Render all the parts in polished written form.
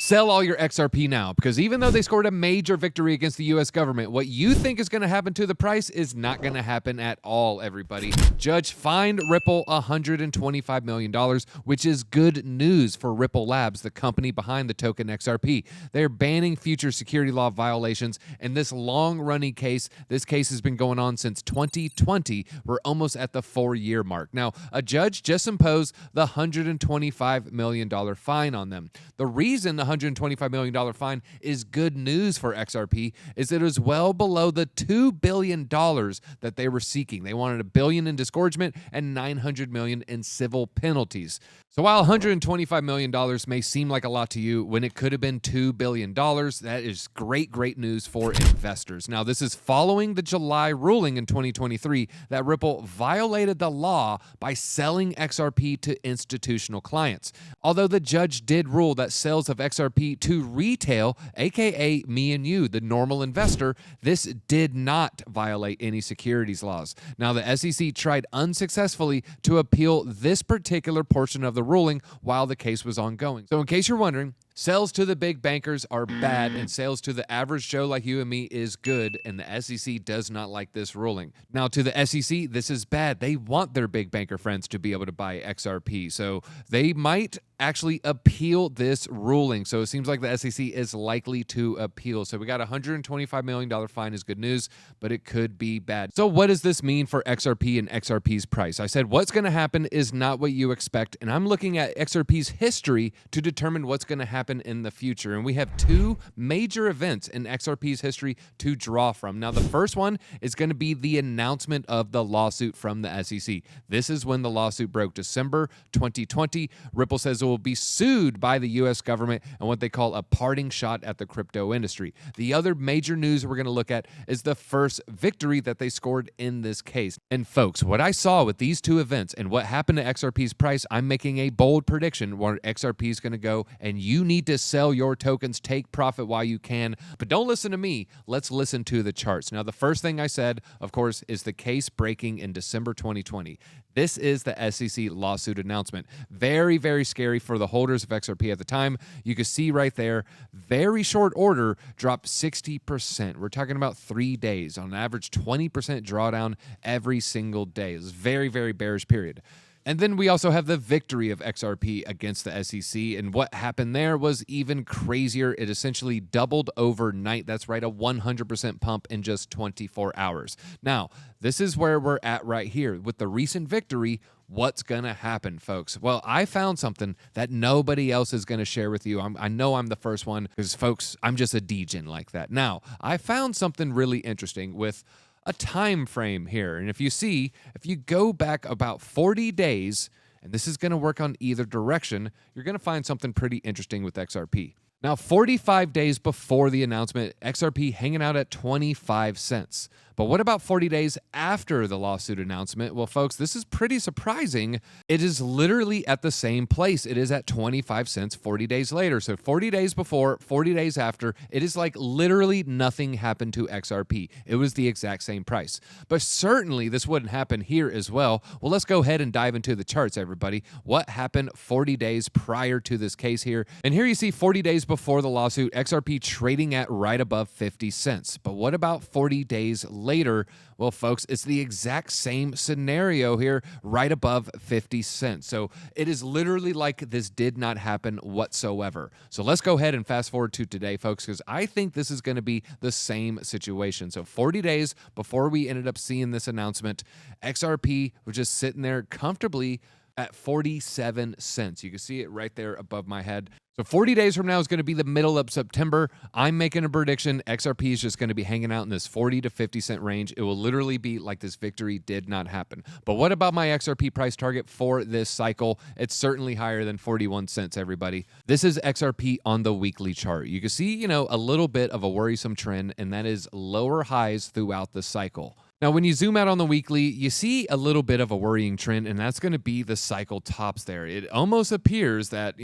Sell all your XRP now, because even though they scored a major victory against the US government, what you think is going to happen to the price is not going to happen at all, everybody. Judge fined Ripple $125 million, which is good news for Ripple Labs, the company behind the token XRP. They're banning future security law violations, and this long-running case, this case has been going on since 2020. We're almost at the 4-year mark. Now, a judge just imposed the $125 million fine on them. The reason the $125 million fine is good news for XRP is that it was well below the $2 billion that they were seeking. They wanted $1 billion in disgorgement and $900 million in civil penalties. So while $125 million may seem like a lot to you when it could have been $2 billion, that is great news for investors. Now, this is following the July ruling in 2023 that Ripple violated the law by selling XRP to institutional clients. Although the judge did rule that sales of XRP to retail, aka me and you, the normal investor, this did not violate any securities laws. Now, the SEC tried unsuccessfully to appeal this particular portion of the ruling while the case was ongoing. So in case you're wondering, sales to the big bankers are bad and sales to the average Joe like you and me is good, and the SEC does not like this ruling. Now, to the SEC, this is bad. They want their big banker friends to be able to buy XRP, so they might actually appeal this ruling. So it seems like the SEC is likely to appeal. So we got a $125 million fine is good news, but it could be bad. So what does this mean for XRP and XRP's price? I said what's going to happen is not what you expect, and I'm looking at XRP's history to determine what's going to happen in the future. And we have two major events in XRP's history to draw from. Now, the first one is going to be the announcement of the lawsuit from the SEC. This is when the lawsuit broke, December 2020. Ripple says it will be sued by the US government and what they call a parting shot at the crypto industry. The other major news we're going to look at is the first victory that they scored in this case. And folks, what I saw with these two events and what happened to XRP's price, I'm making a bold prediction where XRP is going to go, and you need to sell your tokens, take profit while you can. But don't listen to me. Let's listen to the charts. Now, the first thing I said, of course, is the case breaking in December 2020. This is the SEC lawsuit announcement. Very scary for the holders of XRP at the time. You can see right there, very short order, dropped 60%. We're talking about 3 days. On average, 20% drawdown every single day. It was very bearish period. And then we also have the victory of XRP against the SEC, and what happened there was even crazier. It essentially doubled overnight. That's right, a 100% pump in just 24 hours. Now, this is where we're at right here. With the recent victory, what's going to happen, folks? Well, I found something that nobody else is going to share with you. I know I'm the first one because, folks, I'm just a degen like that. Now, I found something really interesting with a time frame here. And if you go back about 40 days, and this is going to work on either direction, you're going to find something pretty interesting with XRP. Now, 45 days before the announcement, XRP hanging out at 25 cents. But what about 40 days after the lawsuit announcement? Well, folks, this is pretty surprising. It is literally at the same place. It is at 25 cents 40 days later. So 40 days before, 40 days after, it is like literally nothing happened to XRP. It was the exact same price. But certainly this wouldn't happen here as well. Well, let's go ahead and dive into the charts, everybody. What happened 40 days prior to this case here? And here you see 40 days before the lawsuit, XRP trading at right above 50 cents. But what about 40 days later? Well, folks, it's the exact same scenario here, right above 50 cents. So it is literally like this did not happen whatsoever. So let's go ahead and fast forward to today, folks, because I think this is going to be the same situation. So 40 days before we ended up seeing this announcement, XRP was just sitting there comfortably at 47 cents. You can see it right there above my head. So 40 days from now is going to be the middle of September. I'm making a prediction. XRP is just going to be hanging out in this 40 to 50 cent range. It will literally be like this victory did not happen. But what about my XRP price target for this cycle? It's certainly higher than 41 cents, everybody. This is XRP on the weekly chart. You can see, a little bit of a worrisome trend, and that is lower highs throughout the cycle. Now, when you zoom out on the weekly, you see a little bit of a worrying trend, and that's going to be the cycle tops there. It almost appears that,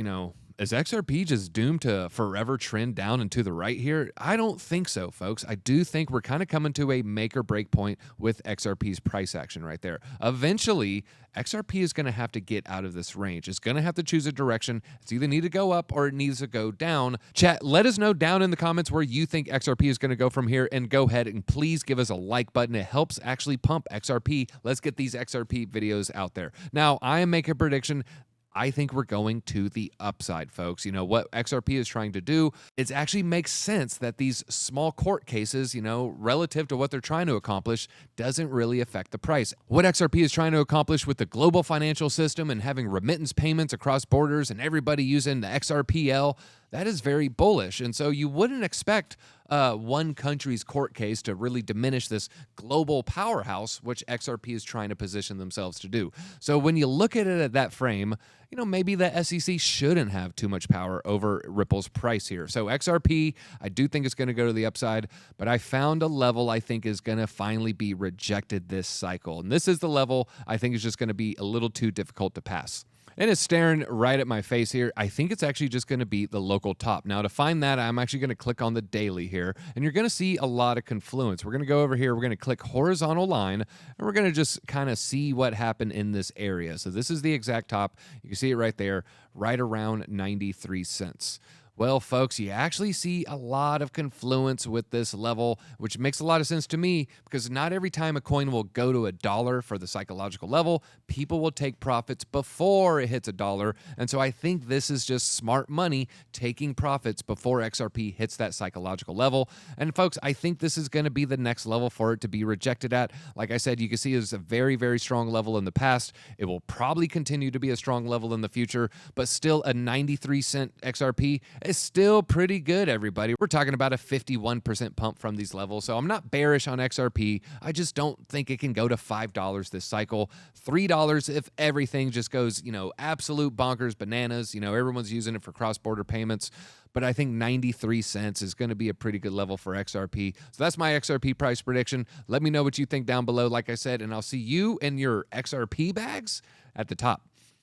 Is XRP just doomed to forever trend down and to the right here? I don't think so, folks. I do think we're kind of coming to a make or break point with XRP's price action right there. Eventually, XRP is going to have to get out of this range. It's going to have to choose a direction. It's either need to go up or it needs to go down. Chat, let us know down in the comments where you think XRP is going to go from here, and go ahead and please give us a like button. It helps actually pump XRP. Let's get these XRP videos out there. Now, I am making a prediction. I think we're going to the upside, folks. You know, what XRP is trying to do, it actually makes sense that these small court cases, you know, relative to what they're trying to accomplish, doesn't really affect the price. What XRP is trying to accomplish with the global financial system and having remittance payments across borders and everybody using the XRPL, that is very bullish. And so you wouldn't expect one country's court case to really diminish this global powerhouse, which XRP is trying to position themselves to do. So when you look at it at that frame, you know, maybe the SEC shouldn't have too much power over Ripple's price here. So XRP, I do think it's going to go to the upside, but I found a level I think is going to finally be rejected this cycle. And this is the level I think is just going to be a little too difficult to pass. And it's staring right at my face here. I think it's actually just going to be the local top. Now, to find that, I'm actually going to click on the daily here, and you're going to see a lot of confluence. We're going to go over here. We're going to click horizontal line, and we're going to just kind of see what happened in this area. So this is the exact top. You can see it right there, right around 93 cents. Well, folks, you actually see a lot of confluence with this level, which makes a lot of sense to me, because not every time a coin will go to $1 for the psychological level, people will take profits before it hits $1. And so I think this is just smart money taking profits before XRP hits that psychological level. And folks, I think this is going to be the next level for it to be rejected at. Like I said, you can see it's a very, very strong level in the past. It will probably continue to be a strong level in the future, but still a 93-cent XRP is still pretty good, everybody. We're talking about a 51% pump from these levels. So I'm not bearish on XRP. I just don't think it can go to $5 this cycle. $3 if everything just goes, you know, absolute bonkers bananas. You know, everyone's using it for cross-border payments. But I think 93 cents is going to be a pretty good level for XRP. So that's my XRP price prediction. Let me know what you think down below, like I said, and I'll see you and your XRP bags at the top.